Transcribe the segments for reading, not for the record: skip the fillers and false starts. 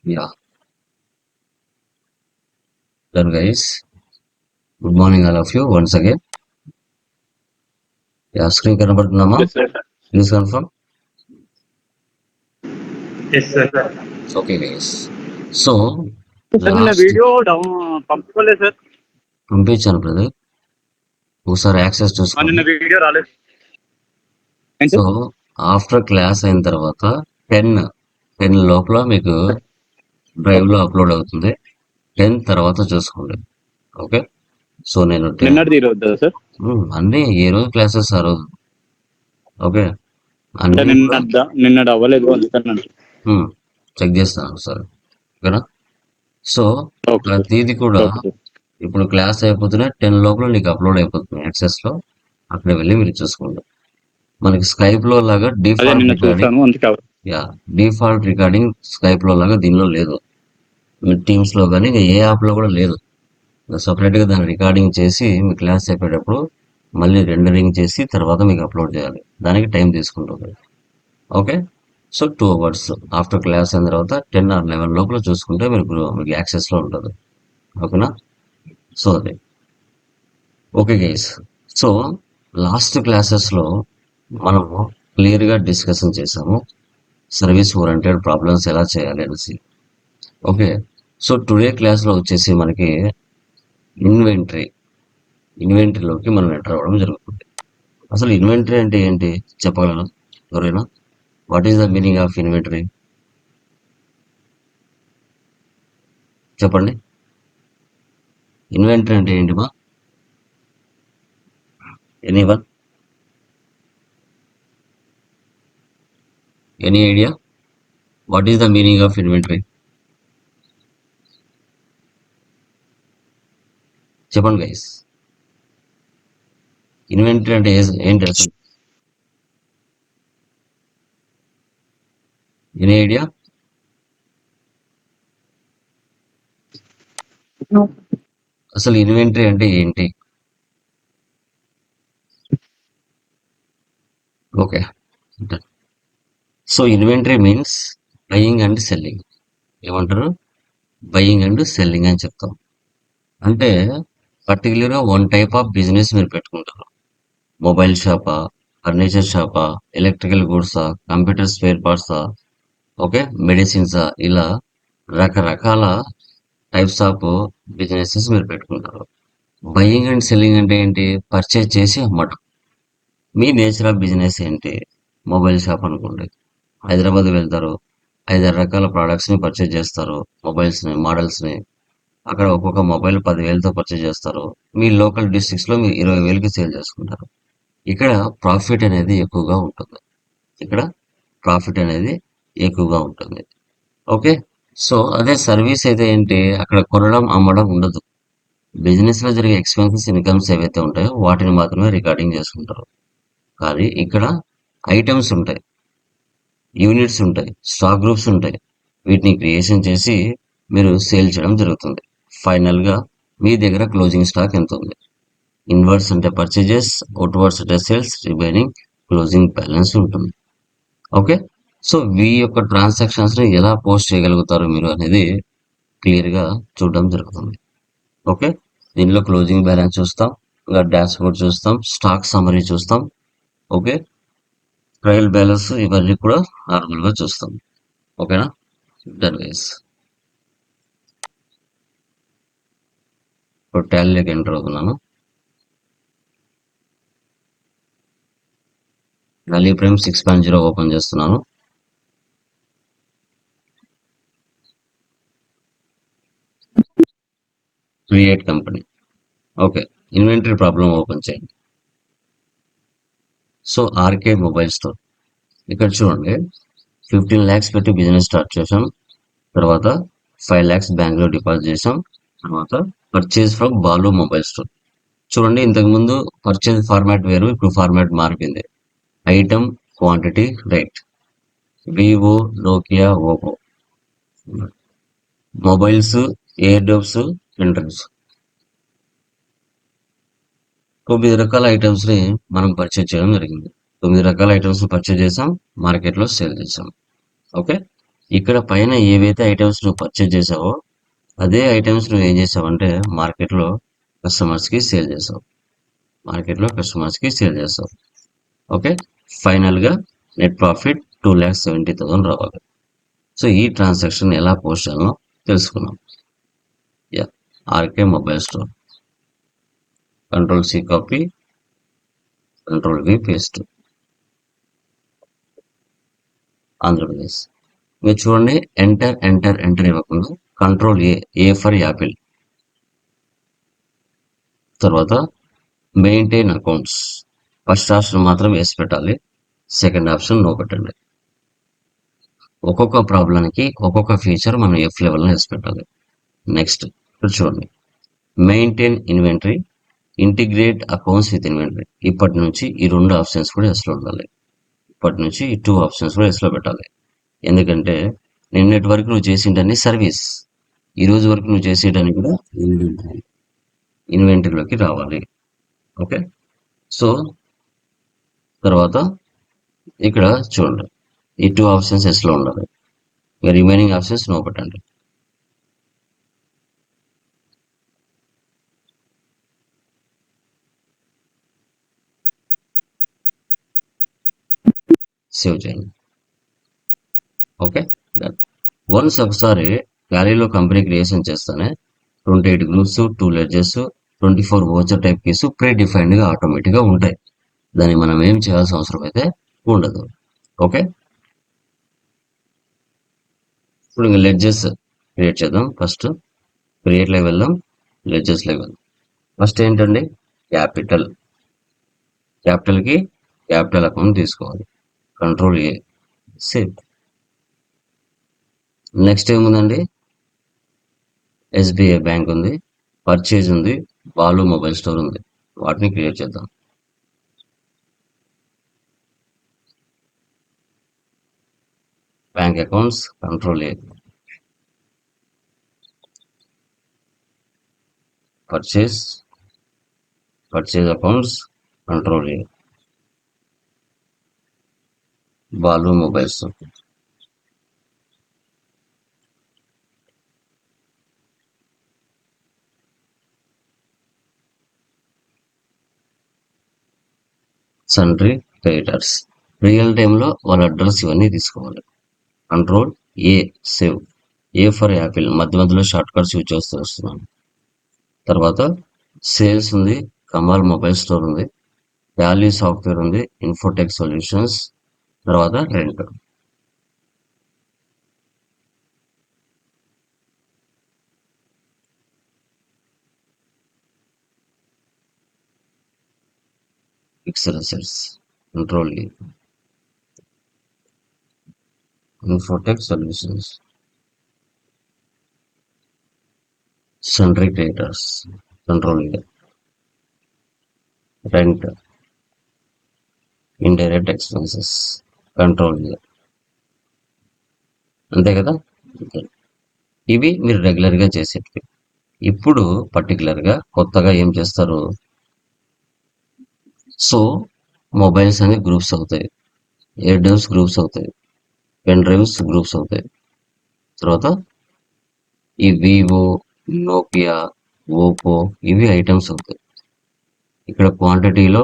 Yeah, done guys. Good morning all of you once again. Yeah, screen కనబడుతుందమ్మా? Yes, sir. Please confirm. Yes, sir. Okay guys. So, sir నిన్న last video down పంపుకోలేదు sir. పంపించాను brother. ఒకసారి access నిన్న చూసుకోండి. Video రాలేదు. ఏంటి? So, after class అయిన తర్వాత 10 లోపల మీకు డ్రైవ్లో అప్లోడ్ అవుతుంది. 10 తర్వాత చూసుకోండి. ఓకే. సో నేను నిన్నటిది ఈరోజు కదా సార్? అన్నీ ఏ రోజు క్లాసెస్ ఆ రోజు. ఓకే. అంటే అన్నీ కూడా నిన్నటి అవ్వలేదు అందుకని. చెక్ చేస్తాను ఒకసారి. ఓకేనా? So okay sir. ప్రతిది కూడా ఓకే సార్. ఇప్పుడు క్లాస్ అయిపోతూనే 10 లోపల నీకు అప్లోడ్ అయిపోతుంది యాక్సెస్లో. అక్కడ వెళ్ళి మీరు చూసుకోండి. మనకి స్కైప్లో లాగా అదే డిఫాల్ట్ నిన్న రికార్డింగ్, చూసాను అందుకే డిఫాల్ట్ రికార్డింగ్ స్కైప్లో లాగా దీనిలో లేదు. టీమ్స్లో కానీ ఏ యాప్లో కూడా లేదు. సపరేట్గా దాన్ని రికార్డింగ్ చేసి మీ క్లాస్ అయిపోయేటప్పుడు మళ్ళీ రెండరింగ్ చేసి తర్వాత మీకు అప్లోడ్ చేయాలి. దానికి టైం తీసుకుంటుంది. Okay. So 2 hours after class అయిన తర్వాత 10 ఆర్ 11 లోపల చూసుకుంటే మీకు యాక్సెస్లో ఉంటుంది. ఓకేనా? సో అదే. Okay guys. సో లాస్ట్ క్లాసెస్లో మనము క్లియర్గా డిస్కషన్ చేసాము సర్వీస్ ఓరియంటెడ్ ప్రాబ్లమ్స్ ఎలా చేయాలి అనేసి. ఓకే. సో టుడే క్లాస్లో వచ్చేసి మనకి ఇన్వెంటరీలోకి మనం ఎంటర్ అవ్వడం జరుగుతుంది. అసలు ఇన్వెంటరీ అంటే ఏంటి చెప్పగలరా ఎవరైనా? What is the meaning of inventory? చెప్పండి. ఇన్వెంటరీ అంటే ఏంటి మా? Anyone? Any idea? What is the meaning of inventory? చెప్పండి గైస్. ఇన్వెంటరీ అంటే ఏంటి అసలు? Any idea? అసలు ఇన్వెంటరీ అంటే ఏంటి? Okay. So inventory means buying and selling. ఏమంటారు? బయింగ్ అండ్ సెల్లింగ్ అని చెప్తాం. అంటే పర్టికులర్గా వన్ టైప్ ఆఫ్ బిజినెస్ మీరు పెట్టుకుంటారు. మొబైల్ షాపా, ఫర్నిచర్ షాపా, ఎలక్ట్రికల్ గూడ్సా, కంప్యూటర్ స్పేర్ పార్ట్సా, ఓకే, మెడిసిన్సా, ఇలా రకరకాల టైప్స్ ఆఫ్ బిజినెసెస్ మీరు పెట్టుకుంటారు. బయింగ్ అండ్ సెల్లింగ్ అంటే ఏంటి? పర్చేజ్ చేసి అమ్మటం. మీ నేచర్ ఆఫ్ బిజినెస్ ఏంటి? మొబైల్ షాప్ అనుకోండి. హైదరాబాద్ వెళ్తారు, 5-6 రకాల ప్రోడక్ట్స్ని పర్చేజ్ చేస్తారు. మొబైల్స్ని, మోడల్స్ని. అక్కడ ఒక్కొక్క మొబైల్ 10,000తో పర్చేజ్ చేస్తారు. మీ లోకల్ డిస్ట్రిక్ట్స్లో మీరు 20,000కి సేల్ చేసుకుంటారు. ఇక్కడ ప్రాఫిట్ అనేది ఎక్కువగా ఉంటుంది. ఇక్కడ ప్రాఫిట్ అనేది ఎక్కువగా ఉంటుంది. ఓకే. సో అదే సర్వీస్ అయితే ఏంటి? అక్కడ కొనడం అమ్మడం ఉండదు. బిజినెస్లో జరిగే ఎక్స్పెన్సెస్, ఇన్కమ్స్ ఏవైతే ఉంటాయో వాటిని మాత్రమే రికార్డింగ్ చేసుకుంటారు. కానీ ఇక్కడ ఐటమ్స్ ఉంటాయి, యూనిట్స్ ఉంటాయి, స్టాక్ గ్రూప్స్ ఉంటాయి. వీటిని క్రియేషన్ చేసి మీరు సేల్ చేయడం జరుగుతుంది. ఫైనల్గా మీ దగ్గర క్లోజింగ్ స్టాక్ ఎంత ఉంది? ఇన్వర్స్ అంటే పర్చేజెస్, అవుట్వర్డ్స్ అంటే సేల్స్, రిమైనింగ్ క్లోజింగ్ బ్యాలెన్స్ ఉంటుంది. ఓకే. సో మీ యొక్క ట్రాన్సాక్షన్స్ని ఎలా పోస్ట్ చేయగలుగుతారు మీరు అనేది క్లియర్గా చూడడం జరుగుతుంది. ఓకే. దీనిలో క్లోజింగ్ బ్యాలెన్స్ చూస్తాం, ఇంకా డాష్ బోర్డ్ చూస్తాం, స్టాక్ సమరీ చూస్తాం. ఓకే. ట్రయల్ బ్యాలెన్స్ ఇవన్నీ కూడా నార్మల్గా చూస్తాం. ఓకేనా? Done guys. ఇప్పుడు టాలీలోకి ఎంటర్ అవుతున్నాను. టాలీ ప్రైమ్ 6.0 ఓపెన్ చేస్తున్నాను. Create company. Okay. Inventory problem open చేయండి. సో ఆర్కే మొబైల్ స్టోర్ ఇక్కడ చూడండి. 15 lakhs పెట్టి బిజినెస్ స్టార్ట్ చేసాం. తర్వాత 5 lakhs బ్యాంక్లో డిపాజిట్ చేసాం. తర్వాత purchase from Balu mobile store. చూడండి, ఇంతకుముందు పర్చేజ్ ఫార్మాట్ వేరు, ఇప్పుడు ఫార్మాట్ మారిపోయింది. Item, quantity, rate. Vivo, Nokia, Oppo. Mobiles, air dopes, printers. 9 రకాల ఐటమ్స్ని మనం పర్చేజ్ చేయడం జరిగింది. 9 రకాల ఐటమ్స్ పర్చేజ్ చేసాం, మార్కెట్లో సేల్ చేసాం. ఓకే. ఇక్కడ పైన ఏవైతే ఐటమ్స్ నువ్వు పర్చేజ్ చేసావో అదే ఐటమ్స్ నువ్వు ఏం చేసావంటే మార్కెట్లో కస్టమర్స్కి సేల్ చేసావు. ఓకే, ఫైనల్గా నెట్ ప్రాఫిట్ 2,70,000 రావాలి. సో ఈ ట్రాన్సాక్షన్ ఎలా పోస్ట్ చేయాలో తెలుసుకున్నాం. Yeah, RK mobile store, Ctrl+C copy, Ctrl+V paste, Andhra Pradesh. మీరు చూడండి, ఎంటర్ ఇవ్వకుండా Ctrl+A ఫర్ యాపిల్, తర్వాత మెయింటైన్ అకౌంట్స్. ఫస్ట్ ఆప్షన్ మాత్రం వేసి పెట్టాలి, సెకండ్ ఆప్షన్ నో పెట్టండి. ఒక్కొక్క ప్రాబ్లంకి ఒక్కొక్క ఫీచర్ మనం F లెవెల్లో వేసి పెట్టాలి. నెక్స్ట్ ఇక్కడ చూడండి, maintain inventory, integrate accounts with inventory. ఇప్పటి నుంచి ఈ 2 ఆప్షన్స్ కూడా ఎస్లో ఉండాలి. ఇప్పటి నుంచి ఈ 2 ఆప్షన్స్ కూడా ఎస్లో పెట్టాలి. ఎందుకంటే నిన్నటి వరకు నువ్వు చేసిండని సర్వీస్, ఈ రోజు వరకు నువ్వు చేసేటని కూడా ఇన్వెంటరీలోకి రావాలి. ఓకే, సో తర్వాత ఇక్కడ చూడండి, ఈ 2 ఆప్షన్స్ ఎస్లో ఉండాలి. రిమైనింగ్ ఆప్షన్స్ నో పెట్టండి. సేవ్ చేయండి. Okay, done. వన్స్ ఒకసారి టాలీలో కంపెనీ క్రియేషన్ చేస్తానే 28 groups, 2 ledgers, 24 voucher types pre డిఫైన్డ్గా ఆటోమేటిక్గా ఉంటాయి. దాన్ని మనం ఏం చేయాల్సిన అవసరం అయితే ఉండదు. ఓకే, ఇప్పుడు ఇంకా లెడ్జెస్ క్రియేట్ చేద్దాం. ఫస్ట్ క్రియేట్లోకి వెళ్దాం, లెడ్జెస్లోకి వెళ్దాం. ఫస్ట్ ఏంటండి, క్యాపిటల్కి క్యాపిటల్ అకౌంట్ తీసుకోవాలి. Ctrl+A, save. నెక్స్ట్ ఏముందండి, SBI బ్యాంక్ ఉంది, పర్చేజ్ ఉంది, బాలు మొబైల్ స్టోర్ ఉంది. వాటిని క్రియేట్ చేద్దాం. Bank accounts, Ctrl+A, purchase accounts, Ctrl+A, Balu mobile store. Sundry creditors, real టైంలో వాళ్ళ అడ్రస్ ఇవన్నీ తీసుకోవాలి. Ctrl+A, save. A for apple, మధ్యలో షార్ట్ కట్స్ యూజ్ చేస్తూ వస్తున్నాను. తర్వాత సేల్స్ ఉంది, కమాల్ మొబైల్ స్టోర్ ఉంది, టాలీ సాఫ్ట్వేర్ ఉంది, ఇన్ఫోటెక్ సొల్యూషన్స్, తర్వాత rent. Fixed assets, Ctrl+E, Infotech solutions, sundry creditors, Ctrl+A, rent, indirect expenses, Ctrl+A. అంతే కదా, ఇవి మీరు రెగ్యులర్గా చేసేటివి. ఇప్పుడు పర్టికులర్గా కొత్తగా ఏం చేస్తారు, సో మొబైల్స్ అనేవి గ్రూప్స్ అవుతాయి, ఎయిర్ డ్రైవ్స్ గ్రూప్స్ అవుతాయి, పెన్ డ్రైవ్స్ గ్రూప్స్ అవుతాయి. తర్వాత ఈ వివో, నోకియా, ఓపో ఇవి ఐటమ్స్ అవుతాయి. ఇక్కడ క్వాంటిటీలో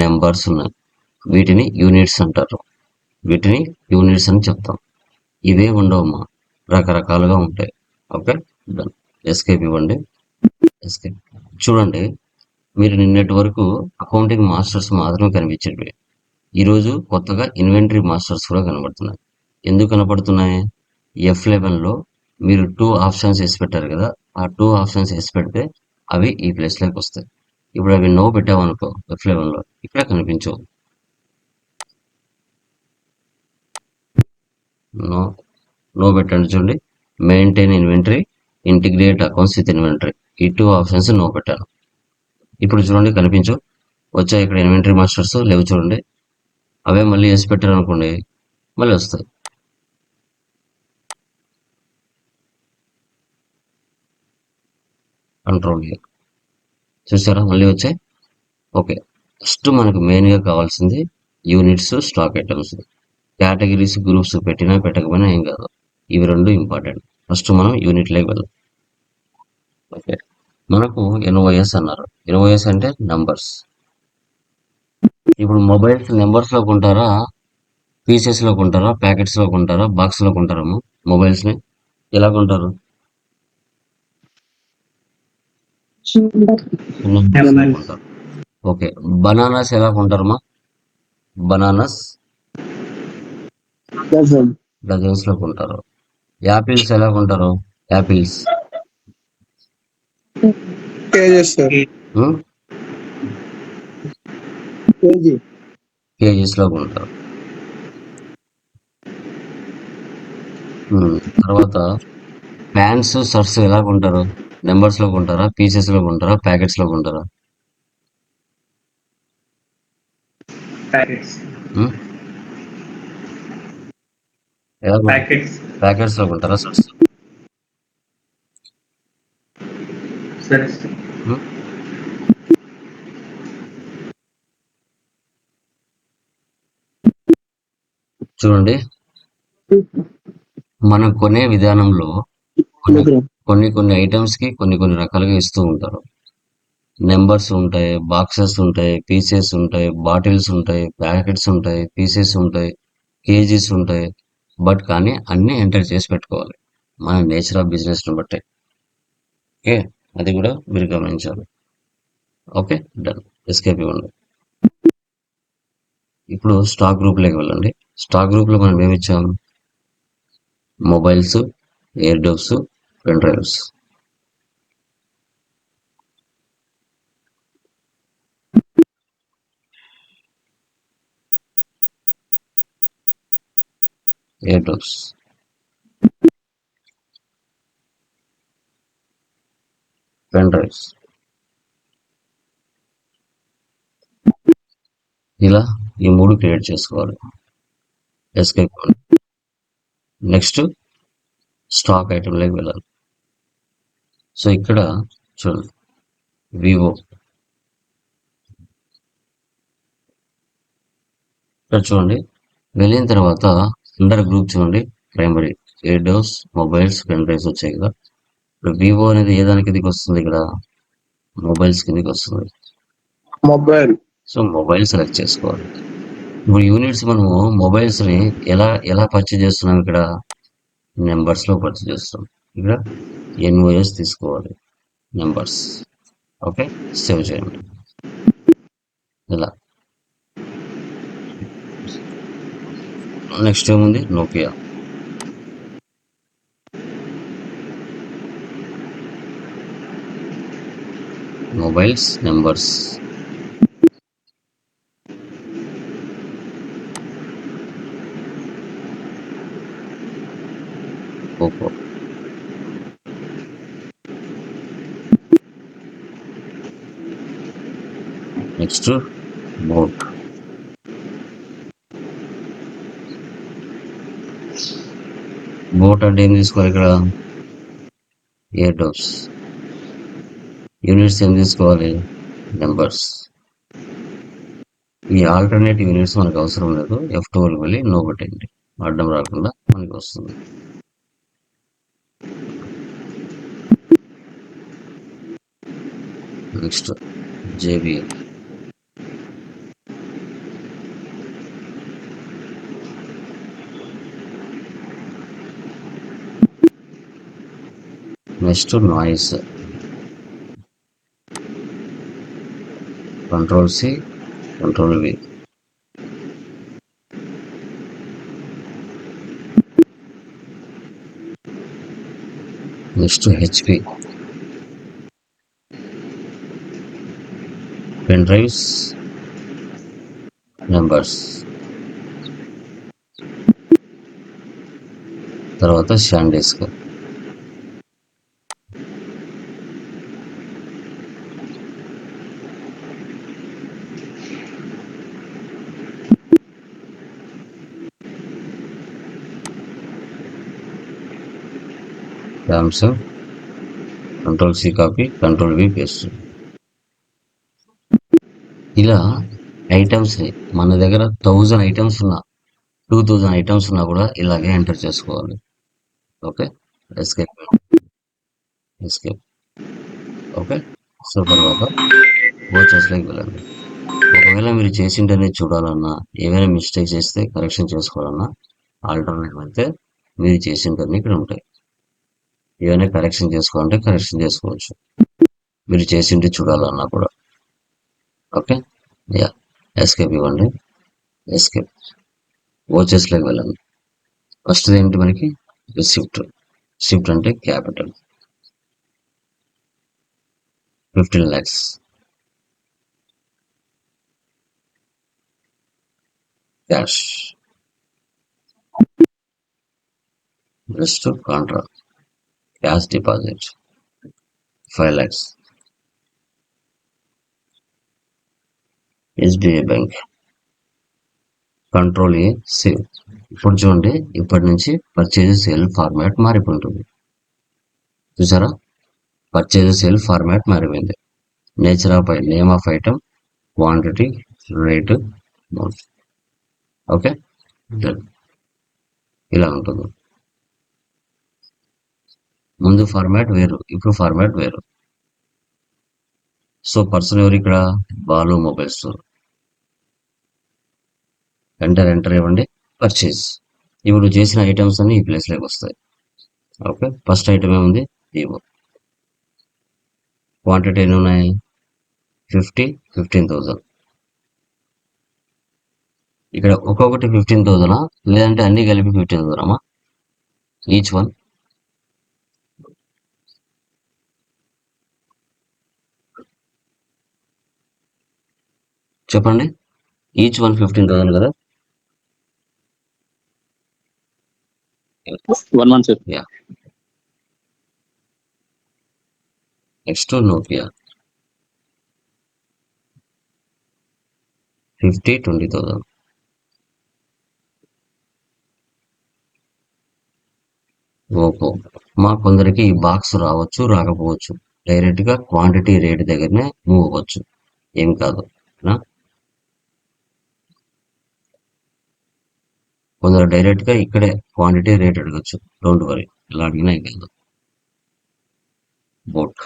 నెంబర్స్ ఉన్నాయి, వీటిని యూనిట్స్ అంటారు, వీటిని యూనిట్స్ అని చెప్తాం. ఇవే ఉండవమ్మా, రకరకాలుగా ఉంటాయి. Okay, done. ఎస్కేప్ ఇవ్వండి, ఎస్కేప్. చూడండి, మీరు నిన్నటి వరకు అకౌంటింగ్ మాస్టర్స్ మాత్రమే కనిపించేవి, ఈరోజు కొత్తగా ఇన్వెంటరీ మాస్టర్స్ కూడా కనబడుతున్నాయి. ఎందుకు కనబడుతున్నాయి, F11లో మీరు 2 ఆప్షన్స్ వేసి పెట్టారు కదా, ఆ 2 ఆప్షన్స్ వేసి పెడితే అవి ఈ ప్లేస్లోకి వస్తాయి. ఇప్పుడు అవి నో పెట్టామనుకో, F11లో ఇక్కడ కనిపించవు. నో పెట్టండి. చూడండి, maintain inventory, integrate accounts with inventory, ఈ 2 ఆప్షన్స్ నో పెట్టాను. ఇప్పుడు చూడండి కనిపించు వచ్చాయి. ఇక్కడ ఇన్వెంటరీ మాస్టర్స్ లేవు చూడండి, అవే మళ్ళీ వేసి పెట్టారు అనుకోండి మళ్ళీ వస్తాయి. Ctrl+A, చూసారా మళ్ళీ వచ్చాయి. ఓకే, ఫస్ట్ మనకు మెయిన్గా కావాల్సింది units, stock items. Categories, groups పెట్టినా పెట్టకపోయినా ఏం కాదు, ఇవి రెండు ఇంపార్టెంట్. ఫస్ట్ మనం యూనిట్లోకి వెళ్దాం. ఓకే, మనకు ఎన్ఓఎస్ అన్నారు. ఎన్ఓఎస్ అంటే నంబర్స్. ఇప్పుడు మొబైల్స్ నెంబర్స్ లో కొంటారా, పీసెస్ లో కొంటారా, ప్యాకెట్స్ లో కొంటారా, బాక్స్ లో కొంటారా? మొబైల్స్ ని ఎలా కొంటారు? బాక్స్ లో కొంటారు. ఓకే, బనానాస్ ఎలా కొంటారమ్మా? బనానాస్ డజన్స్ లో కొంటారు. యాపిల్స్ ఎలా కొంటారు? Apples kgs sir. KG. Kgs లో కొంటారు. తర్వాత ప్యాంట్స్, షర్ట్స్ ఎలా కొంటారు? నెంబర్స్ లో కొంటారా, పీసెస్ లో కొంటారా, ప్యాకెట్స్ లో కొంటారా? ప్యాకెట్స్. ఎలా కొంటారు? ప్యాకెట్స్. ప్యాకెట్స్ లో కొంటారా, షర్ట్స్? సరే. చూడండి, మనం కొనే విధానంలో కొన్ని కొన్ని ఐటమ్స్ కి కొన్ని రకాలుగా ఇస్తూ ఉంటారు. నెంబర్స్ ఉంటాయి, బాక్సెస్ ఉంటాయి, పీసెస్ ఉంటాయి, బాటిల్స్ ఉంటాయి, ప్యాకెట్స్ ఉంటాయి, పీసెస్ ఉంటాయి, కేజీస్ ఉంటాయి. బట్ కానీ అన్ని ఎంటర్ చేసి పెట్టుకోవాలి మన నేచర్ ఆఫ్ బిజినెస్ ని బట్టి. ఓకే, అది కూడా మీరు గమనించాలి. Okay, done. ఎస్కేప్ ఇవ్వండి. ఇప్పుడు స్టాక్ గ్రూప్ లోకి వెళ్ళండి. స్టాక్ గ్రూప్ లో మనం ఏమి ఇచ్చాం? Mobiles, air dopes, pen drives. Air dopes, pen drives. ఇలా ఈ మూడు క్రియేట్ చేసుకోవాలి. ఎస్కేప్. నెక్స్ట్ స్టాక్ ఐటమ్ లోకి వెళ్ళాలి. సో ఇక్కడ చూడండి, వివో. ఇక్కడ చూడండి, వెళ్ళిన తర్వాత అండర్ గ్రూప్ చూడండి, primary, air dopes, mobiles, pen drives వచ్చాయి కదా. ఇప్పుడు వివో అనేది ఏ దాని కిందకి వస్తుంది? ఇక్కడ మొబైల్స్ కిందకి వస్తుంది. మొబైల్. సో మొబైల్ సెలెక్ట్ చేసుకోవాలి. ఇప్పుడు యూనిట్స్ మనము మొబైల్స్ ని ఎలా ఎలా పర్చేజ్ చేస్తున్నాం? ఇక్కడ నెంబర్స్ లో పర్చేజ్ చేస్తాం. ఇక్కడ ఎన్ఓఎస్ తీసుకోవాలి, నెంబర్స్. ఓకే, సేవ్ చేయండి. ఇలా. నెక్స్ట్ ఏముంది? Nokia. Mobiles, numbers. Oppo. Next boat. Boat అంటే ఏం తీసుకోవాలి? ఇక్కడ ఎయిర్ డోవ్స్. యూనిట్స్ ఏం తీసుకోవాలి? నెంబర్స్. ఈ ఆల్టర్నేట్ యూనిట్స్ మనకు అవసరం లేదు. F12 వెళ్ళి నో పెట్టండి, అడ్డం రాకుండా మనకి వస్తుంది. Next JBL. Next noise. Control C, control V. Next HP. Pen drives, numbers. తర్వాత SanDisk. Samsung. Control C copy, control V paste. ఇలా ఐటమ్స్ ని మన దగ్గర 1000 ఐటమ్స్ ఉన్నా, 2000 ఐటమ్స్ ఉన్నా కూడా ఇలాగే ఎంటర్ చేసుకోవాలి. Okay, escape escape. Okay, so తర్వాత వోచర్స్లోకి వెళ్ళండి. ఒకవేళ మీరు చేసింటనే చూడాలన్నా, ఏమైనా మిస్టేక్ చేస్తే కరెక్షన్ చేసుకోవాలన్నా, ఆల్టర్నేటివ్ అయితే మీరు చేసింటనే ఇక్కడ ఉంటాయి. ఏమైనా కరెక్షన్ చేసుకోవాలంటే కరెక్షన్ చేసుకోవచ్చు, మీరు చేసింటే చూడాలన్నా కూడా. ఓకే, యా, ఎస్కేప్ ఇవ్వండి, ఎస్కేప్. వోచర్స్లోకి వెళ్ళండి. ఫస్ట్ ఏంటి మనకి షిఫ్ట్. షిఫ్ట్ అంటే capital 15 lakhs. Cash. Next Contra, cash deposit 5 lakhs. SBI bank. Control A, save. ఇప్పుడు చూడండి, ఇప్పటి నుంచి పర్చేజ్ సేల్ ఫార్మాట్ మారిపోతుంది. చూసారా, పర్చేజ్ సేల్ ఫార్మాట్ మారిపోయింది. Nature of name of item, quantity, rate, amount. Okay, ఇలా ఉంటుంది. ముందు ఫార్మాట్ వేరు, ఇప్పుడు ఫార్మాట్ వేరు. సో పర్సన్ ఎవరు ఇక్కడ? Balu mobile store. ఎంటర్ ఇవ్వండి, పర్చేజ్. ఇప్పుడు చేసిన ఐటమ్స్ అన్ని ఈ ప్లేస్లోకి వస్తాయి. ఓకే, ఫస్ట్ ఐటమ్ ఏముంది? వివో. క్వాంటిటీ ఎన్ని ఉన్నాయి? 15,000. ఇక్కడ ఒక్కొక్కటి 15,000, లేదంటే అన్ని కలిపి 15,000 అమ్మా? Each one. చెప్పండి, ఈచ్ వన్ 15,000 కదా? 1 month, sir. Yeah. Next Nokia 20,000. Oppo. మా కొందరికి ఈ బాక్స్ రావచ్చు, రాకపోవచ్చు. డైరెక్ట్ గా క్వాంటిటీ రేట్ దగ్గరనే మూవ్ అవ్వచ్చు, ఏం కాదు. కొందరు డైరెక్ట్ గా ఇక్కడే క్వాంటిటీ రేట్ అడగచ్చు, డోంట్ వరీ, ఇలా అడిగినా ఏం కాదు. బోట్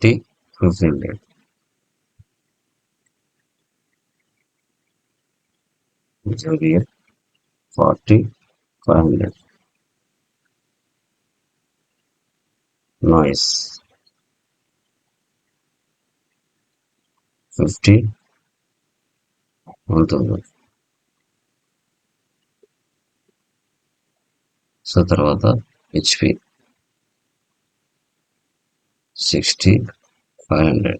1500. Xavier 4,500. Noise 50,000. సో తర్వాత హెచ్పి 60,500.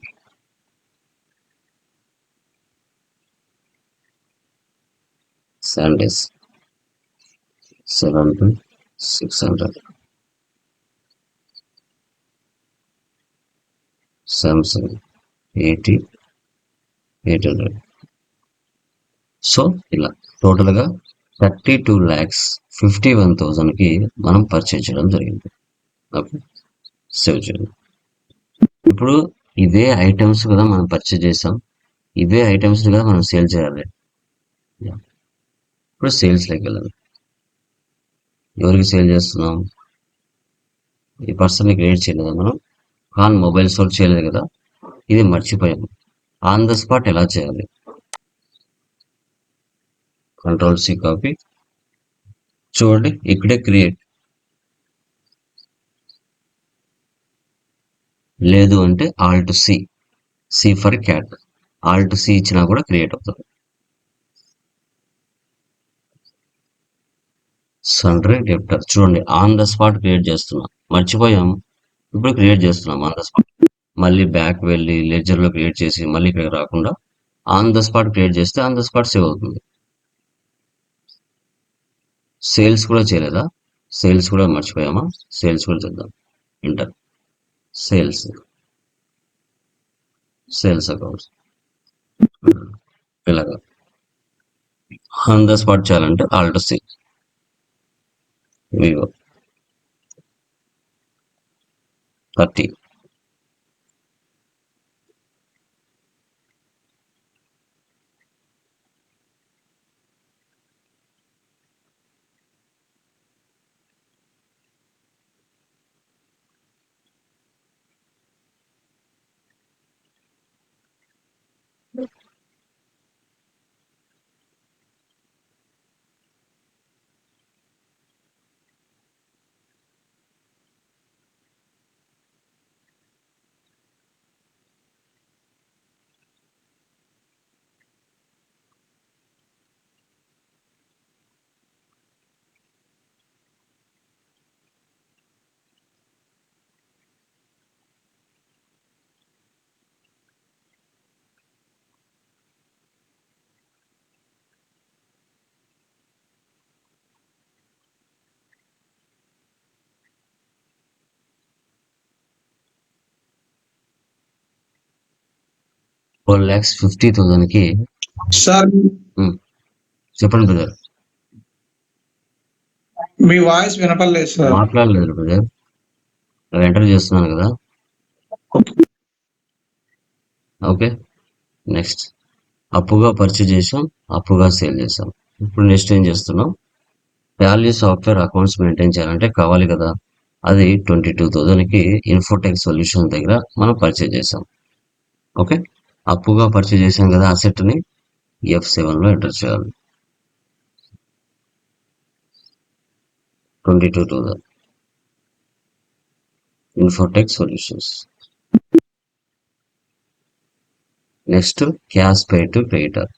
శాండీస్ 7,600. సామ్సంగ్ 80,800. సో ఇలా టోటల్గా 32,51,000కి మనం పర్చేజ్ చేయడం జరిగింది. ఓకే, సేవ్ చేయండి. ఇప్పుడు ఇవే ఐటమ్స్ కదా మనం పర్చేజ్ చేసాం, ఇవే ఐటమ్స్ కదా మనం సేల్ చేయాలి. ఇప్పుడు సేల్స్లోకి వెళ్ళాలి. ఎవరికి సేల్ చేస్తున్నాం? ఈ పర్సన్ని క్రియేట్ చేయలేదా మనం? ఖాన్ మొబైల్ స్టోర్ చేయలేదు కదా, ఇది మర్చిపోయాము. ఆన్ ద స్పాట్ ఎలా చేయాలి? కంట్రోల్-C కాపీ. చూడండి, ఇక్కడే క్రియేట్. లేదు అంటే Alt-C, C for cat. Alt-C ఇచ్చినా కూడా క్రియేట్ అవుతుంది. సన్డ్రీ డెప్టర్. చూడండి, ఆన్ ద స్పాట్ క్రియేట్ చేస్తున్నాం, మర్చిపోయాం, ఇప్పుడు క్రియేట్ చేస్తున్నాం ఆన్ ద స్పాట్. మళ్ళీ బ్యాక్ వెళ్ళి లెడ్జర్లో క్రియేట్ చేసి మళ్ళీ ఇక్కడికి రాకుండా ఆన్ ద స్పాట్ క్రియేట్ చేస్తే ఆన్ ద స్పాట్ సేవ్ అవుతుంది. సేల్స్ కూడా చేయలేదా? సేల్స్ కూడా మర్చిపోయామా? సేల్స్ కూడా చేద్దాం. ఎంటర్. Sales, sales accounts. ఇలాగా ఆన్ ద స్పాట్ చేయాలంటే Alt-C. వివో 30. 4,50,000కి సార్ చెప్పండి బ్రదర్. మీ వాయిస్ వినపడలేదు సార్. మాట్లాడలేదు బ్రదర్, ఎంటర్ చేస్తున్నాను కదా. ఓకే, నెక్స్ట్ అప్పుగా పర్చేజ్ చేసాం, అప్పుగా సేల్ చేసాం. ఇప్పుడు నెక్స్ట్ ఏం చేస్తున్నాం, వాల్యూ సాఫ్ట్వేర్ అకౌంట్స్ మెయింటైన్ చేయాలంటే కావాలి కదా. అది 22,000కి ఇన్ఫోటెక్ సొల్యూషన్ దగ్గర మనం పర్చేజ్ చేసాం. ఓకే, అప్పుగా పర్చేజ్ చేసాం కదా, అసెట్ని F7లో ఎంటర్ చేయాలి. 22,000 Infotech solutions. Next cash pay to creditor.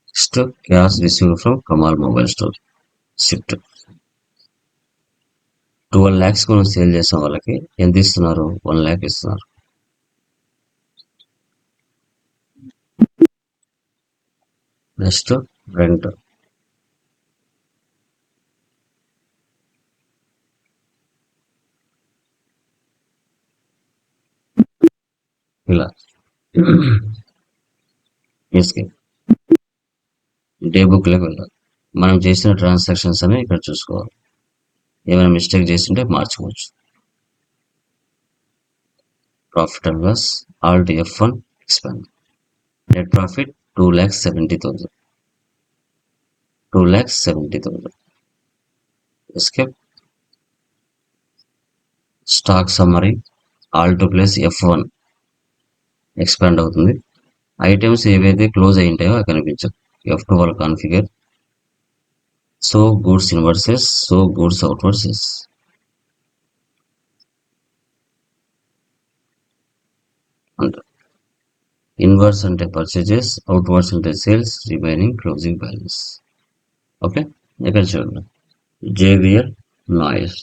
Next cash received from Kamal mobile store shift. 12 lakhs మనం సేల్ చేసాం, వాళ్ళకి ఎంత ఇస్తున్నారు, 1 lakh ఇస్తున్నారు. Next rent. ఇలా ఎస్కేప్. డే బుక్ లోకి వెళ్ళాలి. మనం చేసిన ట్రాన్సాక్షన్స్ అని ఇక్కడ చూసుకోవాలి. ఏమైనా మిస్టేక్ చేస్తుంటే మార్చుకోవచ్చు. Profit and loss, alt F1 expand. Net profit 2,70,000. 2,70,000. Escape. Stock summary, alt plus F1 expand అవుతుంది. ఐటమ్స్ ఏవైతే క్లోజ్ అయి ఉంటాయో అవి కనిపించవు. F2 వాళ్ళ configure. So goods inwards, so goods outwards. అంటారు. ఇన్వర్స్ అంటే పర్చేజెస్, అవుట్వర్స్ అంటే sales, remaining closing balance. Okay, ఇక్కడ చూడండి. JBL నాయిస్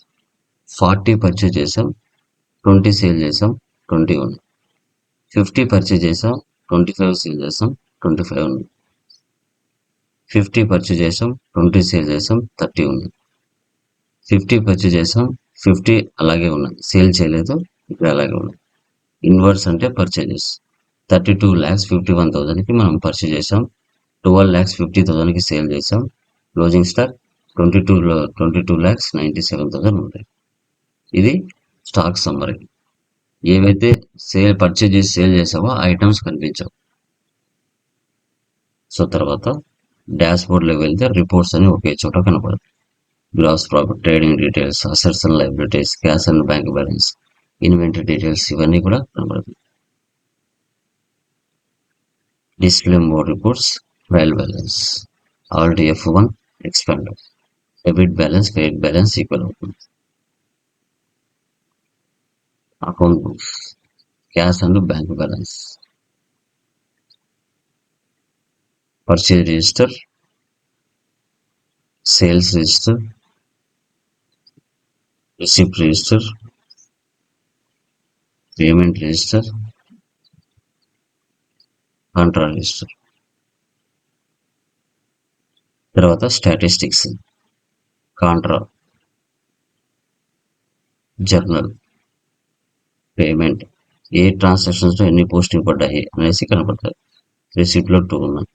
40 పర్చేజ్ చేసాం, 20 సేల్ చేసాం, 20 ఉంది. 50 పర్చేజ్ చేసాం, 25 సేల్ చేసాం, 25 ఉంది. 50 పర్చేజ్ చేసాం, 20 సేల్ చేసాం, 30 ఉంది. 50 పర్చేజ్ చేసాం, 50 అలాగే ఉన్నాయి, సేల్ చేయలేదు, ఇక్కడ అలాగే ఉన్నాయి. ఇన్వర్స్ అంటే పర్చేజెస్. 32,51,000కి మనం పర్చేజ్ చేసాం, 12,50,000కి సేల్ చేసాం. క్లోజింగ్ స్టాక్ 22,97,000 ఉంటాయి. ఇది స్టాక్ సమ్మరీ. ఏవైతే పర్చేజ్ చేసి సేల్ చేసామో ఐటమ్స్ కనిపించవు. సో తర్వాత డాష్ బోర్డ్లోకి వెళ్తే రిపోర్ట్స్ అని ఒకే చోట కనపడతాయి. Gross profit, trading details, assets and liabilities, cash and bank balance, inventory details, ఇవన్నీ కూడా కనపడతాయి. Display more reports, trial balance, alt F1 expand. Debit balance, credit balance equal అవుతుంది. Account books, cash and bank balance, purchase register, sales register, receipt register, payment register, Contra register. తర్వాత statistics, Contra, journal, payment, ఏ ట్రాన్సాక్షన్స్లో ఎన్ని posting పడ్డాయి అనేసి కనపడతాయి. రిసిప్ట్లో 2 ఉన్నాయి,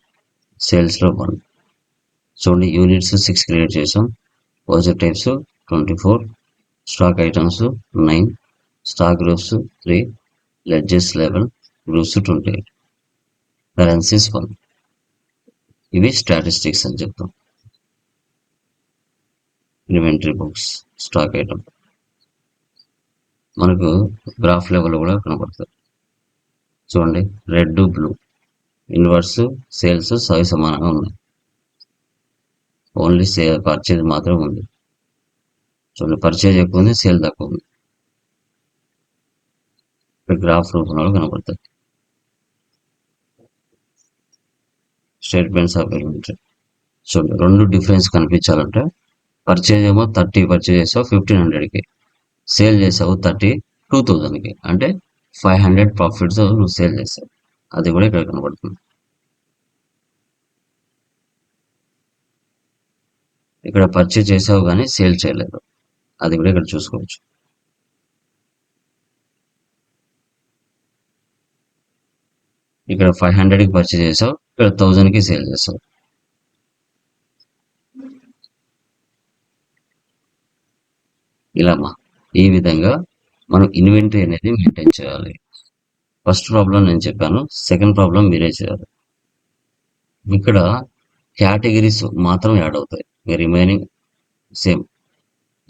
సేల్స్లో 1. చూడండి, units 6 create చేసాం, project types 24, stock items 9, stock groups 3, ledges 11, groups 28, currencies 1. ఇవి స్టాటిస్టిక్స్ అని చెప్తాం. ఇన్వెంటరీ బుక్స్, స్టాక్ ఐటమ్ మనకు గ్రాఫ్ లెవెల్ కూడా కనపడుతుంది. చూడండి, రెడ్, బ్లూ, ఇన్వర్స్, సేల్స్ సవి సమానంగా ఉన్నాయి. ఓన్లీ పర్చేజ్ మాత్రం ఉంది. చూడండి, పర్చేజ్ ఎక్కువ ఉంది, సేల్ తక్కువ ఉంది. గ్రాఫ్ రూపంలో కనపడుతుంది. Statements of inventory. చూడండి, 2 డిఫరెన్స్ కనిపించాలంటే పర్చేజ్ ఏమో 30 పర్చేజ్ చేసావు 1,500కి, సేల్ చేసావు 32,000కి, అంటే 500 ప్రాఫిట్స్ నువ్వు సేల్ చేసావు. అది కూడా ఇక్కడ కనబడుతుంది. ఇక్కడ పర్చేజ్ చేసావు కానీ సేల్ చేయలేదు, అది కూడా ఇక్కడ చూసుకోవచ్చు. ఇక్కడ 500కి పర్చేజ్ చేసావు, ఇక్కడ 1000కి సేల్ చేసావు. ఇలామా ఈ విధంగా మనం ఇన్వెంటరీ అనేది మెయింటైన్ చేయాలి. ఫస్ట్ ప్రాబ్లం నేను చెప్పాను, సెకండ్ ప్రాబ్లం మీరే చేయాలి. ఇక్కడ కేటగిరీస్ మాత్రం యాడ్ అవుతాయి, రిమైనింగ్ సేమ్.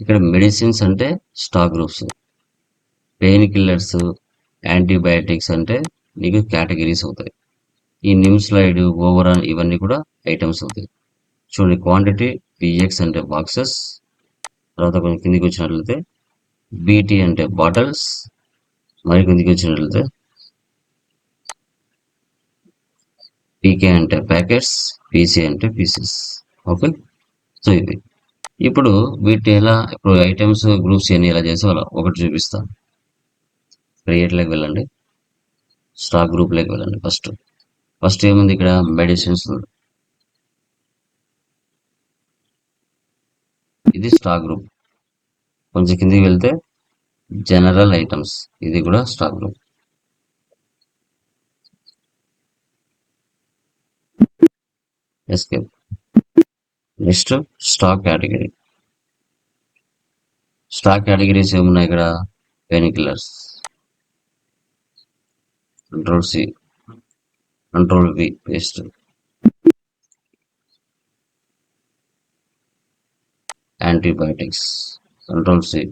ఇక్కడ మెడిసిన్స్ అంటే stock groups, pain killers, antibiotics అంటే నీకు కేటగిరీస్ అవుతాయి. ఈ నిమ్స్లైడ్, ఓవరాల్ ఇవన్నీ కూడా ఐటమ్స్ అవుతాయి. చూడండి, క్వాంటిటీ పిఎక్స్ అంటే బాక్సెస్, తర్వాత కొంచెం కిందికి వచ్చినట్లయితే బీటీ అంటే బాటిల్స్, మరి కిందికి వచ్చినట్లయితే పీకే అంటే ప్యాకెట్స్, పీసీ అంటే పీసెస్. ఓకే, సో ఇది ఇప్పుడు వీటి ఎలా, ఇప్పుడు ఐటమ్స్ గ్రూప్స్ ఎన్ని ఎలా చేసో అలా ఒకటి చూపిస్తాను. క్రియేట్లోకి వెళ్ళండి, స్టాక్ గ్రూప్లోకి వెళ్ళండి. ఫస్ట్ ఏముంది ఇక్కడ, మెడిసిన్స్. ఇది స్టాక్ గ్రూప్. కొంచెం కిందికి వెళ్తే జనరల్ ఐటమ్స్, ఇది కూడా stock group. Escape. Next stock category. Stock categories ఏమున్నాయి ఇక్కడ, pain killers, control C, control V paste, antibiotics, control C,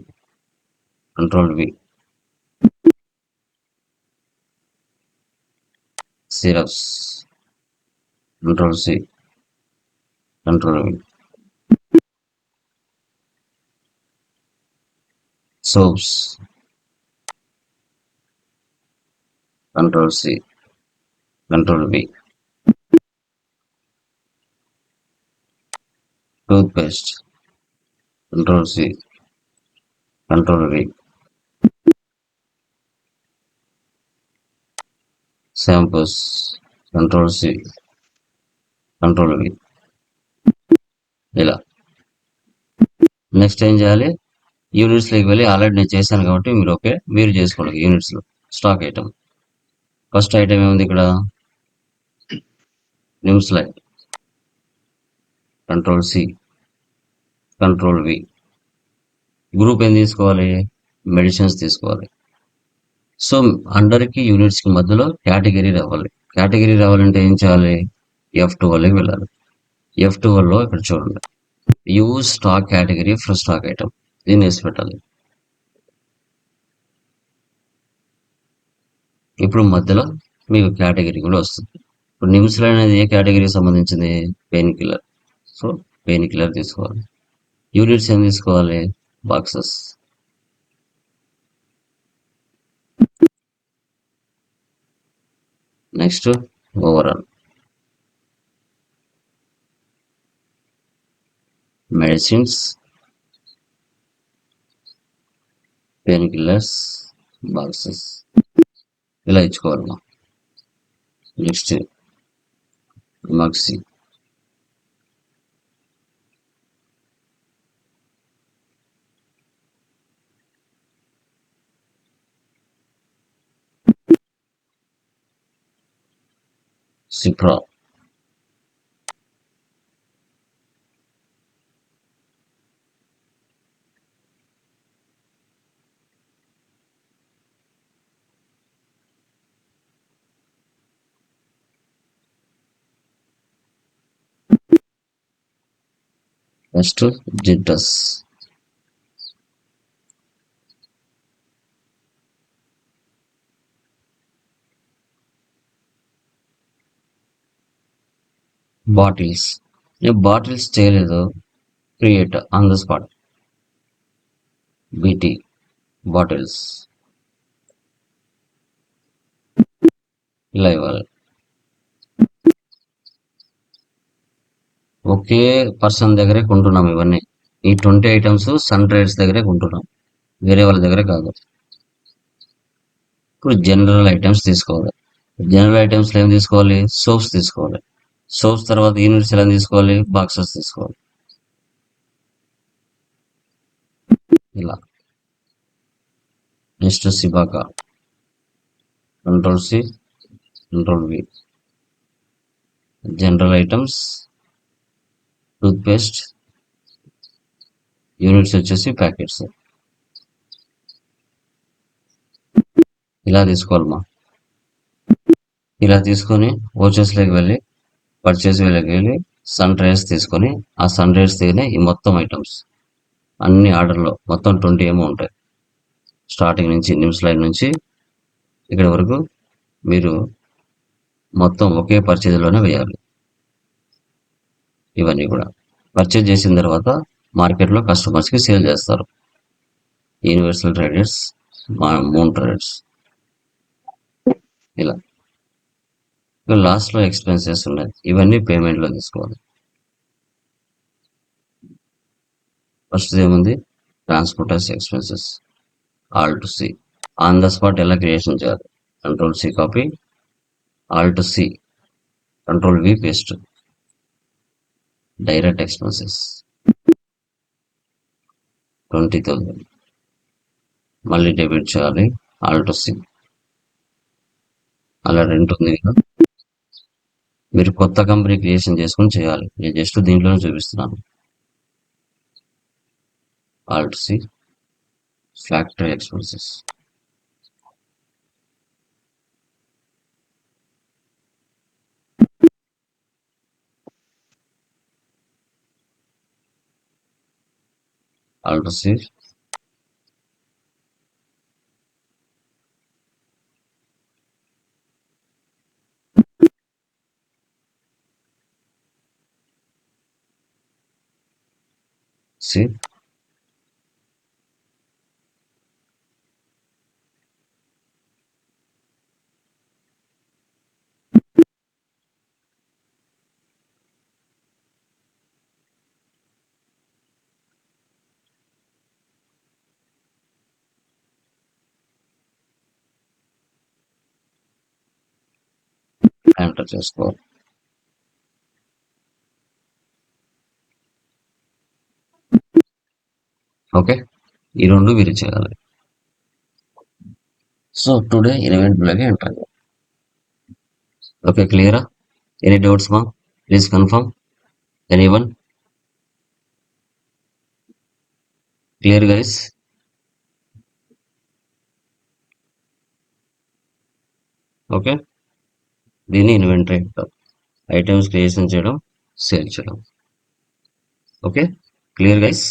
control V, syrups, control C, control V, soaps, control C, control V, tooth paste, control C, control V, shampoos, control C, control V. ఇలా next ఏం చేయాలి, యూనిట్స్లోకి వెళ్ళి, already నేను చేశాను కాబట్టి మీరు okay, మీరు చేసుకోండి. యూనిట్స్లో స్టాక్ ఐటమ్, ఫస్ట్ ఐటమ్ ఏముంది ఇక్కడ, నిమ్స్లైడ్, control C, control V. Group ఏం తీసుకోవాలి, మెడిసిన్స్ తీసుకోవాలి. సో అండర్కి యూనిట్స్కి మధ్యలో కేటగిరీ రావాలి. కేటగిరీ రావాలంటే ఏం చేయాలి, F12కి వెళ్ళాలి. F12లో ఇక్కడ చూడండి, use stock category for stock item, దీన్ని వేసి పెట్టాలి. ఇప్పుడు మధ్యలో మీకు కేటగిరీ కూడా వస్తుంది. ఇప్పుడు నిమ్స్లైడ్ అనేది ఏ కేటగిరీకి సంబంధించింది, pain killer. So pain killer తీసుకోవాలి. యూనిట్స్ ఏం తీసుకోవాలి, boxes. Next overall, medicines, pain killers, boxes, ఇలా ఇచ్చుకోవాలి. నెక్స్ట్ మక్సీ, సిప్రా, నెక్స్ట్ జిట్టస్, బాటిల్స్. నేను బాటిల్స్ చేయలేదు, క్రియేట్ ఆన్ ద స్పాట్, బీటీ బాటిల్స్, ఇలా ఇవ్వాలి. ఒకే పర్సన్ దగ్గరే కొంటున్నాం ఇవన్నీ, ఈ 20 ఐటమ్స్ సన్ రైడ్స్ దగ్గరే కొంటున్నాం, వేరే వాళ్ళ దగ్గర కాదు. ఇప్పుడు జనరల్ ఐటమ్స్ తీసుకోవాలి. జనరల్ ఐటమ్స్లో ఏం తీసుకోవాలి, సోప్స్ తీసుకోవాలి. సోప్స్ తర్వాత యూనిట్స్ ఎలా తీసుకోవాలి, బాక్సెస్ తీసుకోవాలి. నెక్స్ట్ సిబాకా, control C, control V. General items, toothpaste, units వచ్చేసి ప్యాకెట్స్. ఇలా తీసుకోవాలమ్మా. ఇలా తీసుకొని ఓచెస్లోకి వెళ్ళి పర్చేస్ వేలోకి వెళ్ళి సన్ రైజ్ తీసుకొని ఆ సన్ రైజ్ తీయనే ఈ మొత్తం ఐటమ్స్ అన్ని ఆర్డర్లో మొత్తం 20 ఏమో ఉంటాయి. స్టార్టింగ్ నుంచి నిమ్స్ లైన్ నుంచి ఇక్కడ వరకు మీరు మొత్తం ఒకే పర్చేజ్లోనే వేయాలి. ఇవన్నీ కూడా పర్చేజ్ చేసిన తర్వాత మార్కెట్లో కస్టమర్స్కి సేల్ చేస్తారు. Universal traders, moon traders. ఇలా లాస్ట్లో ఎక్స్పెన్సెస్ ఉన్నాయి. ఇవన్నీ పేమెంట్లో తీసుకోవాలి. ఫస్ట్ ఏముంది, transporters expenses, alt C. On the spot ఎలా క్రియేషన్ చేయాలి, control C copy, alt C, control V paste. Direct expenses 20,000 మళ్ళీ డెబిట్ చేయాలి, ఆల్ట్ సి. అలా రెంట్ ఉంది కదా, మీరు కొత్త కంపెనీ క్రియేషన్ చేసుకుని చేయాలి. నేను జస్ట్ దీంట్లోనే చూపిస్తున్నాను. Alt C, factory expenses. Alt C, C, enter చేసుకోవాలి. ఓకే, ఈ రెండు మీరు చేయాలి. సో టుడే ఇన్వెంటరీలోకి ఎంటర్ అయ్యాం. ఓకే, క్లియరా? ఎనీ డౌట్స్ మా? Please confirm. Anyone? Clear guys? Okay, దీన్ని ఇన్వెంటరీ అంటారు. ఐటమ్స్ క్రియేషన్ చేయడం, సేల్ చేయడం. Okay, clear guys?